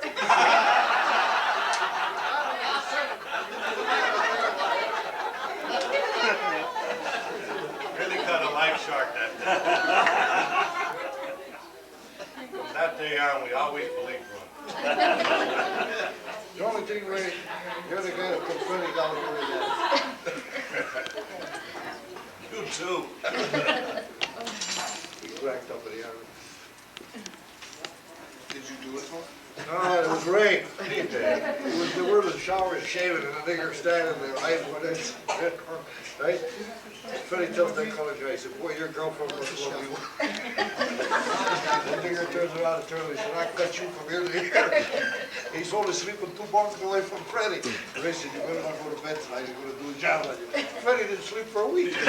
Really caught a live shark that day. From that day on, we always believed Rundy. The only thing, Ray, you're the guy that put $20 for his ass. You too. He cracked up at the end. Did you do it for him? No, it was Ray. He did. We were in the shower shaving, and the nigger standing there, right with it. Right? Freddie tells that color guy, he said, boy, your girlfriend looks what we want. The nigger turns around and turns, he said, I cut you from here to here. He's only sleeping 2 bunks away from Freddie. And Ray said, you better not go to bed tonight, you're going to do a job on you. Freddie didn't sleep for a week. I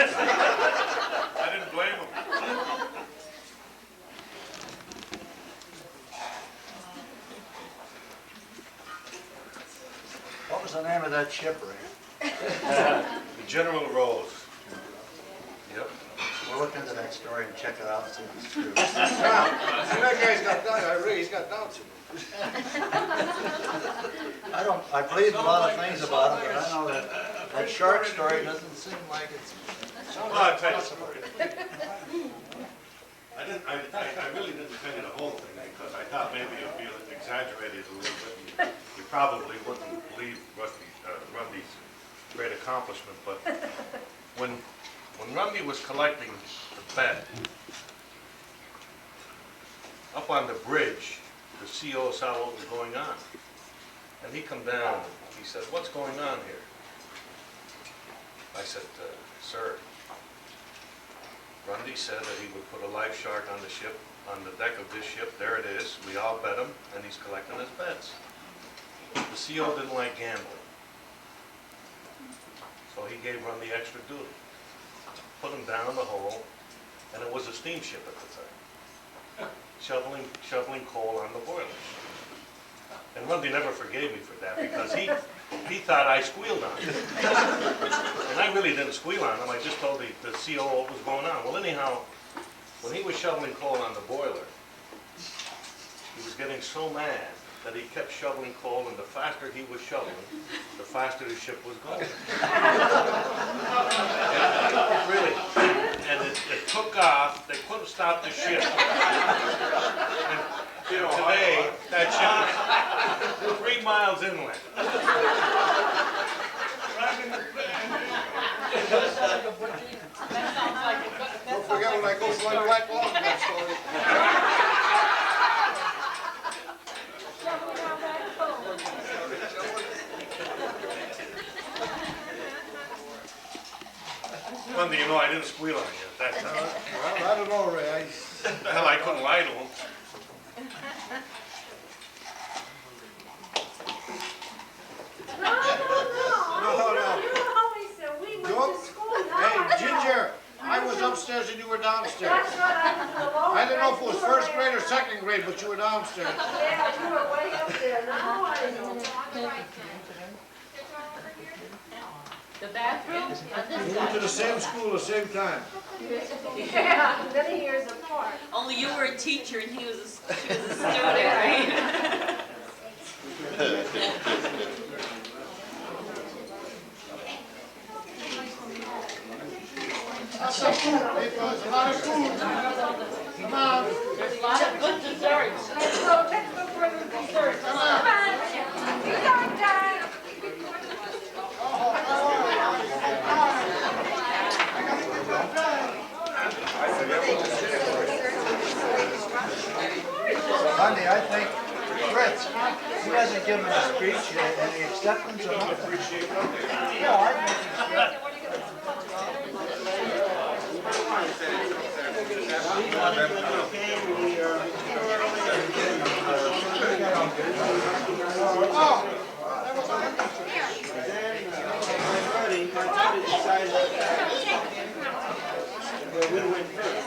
didn't blame him. What was the name of that ship, Ray? The General Rose. Yep. We'll look into that story and check it out and see if it's true. Now, see, that guy's got Down, Ray, he's got Down syndrome. I believe a lot of things about it, but I know that shark story doesn't seem like it's Well, I'll tell you something. I really didn't tell you the whole thing because I thought maybe it would be exaggerated a little bit. You probably wouldn't believe Rundy's great accomplishment, but when Rundy was collecting the bet up on the bridge, the CO saw what was going on, and he come down and he said, "What's going on here?" I said, "Sir, Rundy said that he would put a live shark on the ship, on the deck of this ship. There it is. We all bet him, and he's collecting his bets." The CO didn't like gambling, so he gave Rundy extra duty. Put him down the hole, and it was a steamship at the time, shoveling coal on the boiler. And Rundy never forgave me for that because he thought I squealed on him. And I really didn't squeal on him. I just told the CO what was going on. Well, anyhow, when he was shoveling coal on the boiler, he was getting so mad that he kept shoveling coal, and the faster he was shoveling, the faster the ship was going. And, really. And it took off. They couldn't stop the ship. And today, that ship is 3 miles inland. Don't forget when I go fly Black Log, that story. Rundy, you know I didn't squeal on you at that time. Well, I don't know, Ray. Hell, I couldn't lie to him. Hey, Ginger, I was upstairs and you were downstairs. I didn't know if it was first grade or second grade, but you were downstairs. Yeah, you were way up there. Now I know. The bathroom on this We went to side. the same school, the same time. Yeah, many years apart. Only you were a teacher and she was a student, right? Hey, fellas, a lot of food. Come on. There's a lot of good desserts. Let's go for the desserts. Come on. Honey, I think, Fritz, he hasn't given a speech, any acceptance of it. Yeah, I think We went first.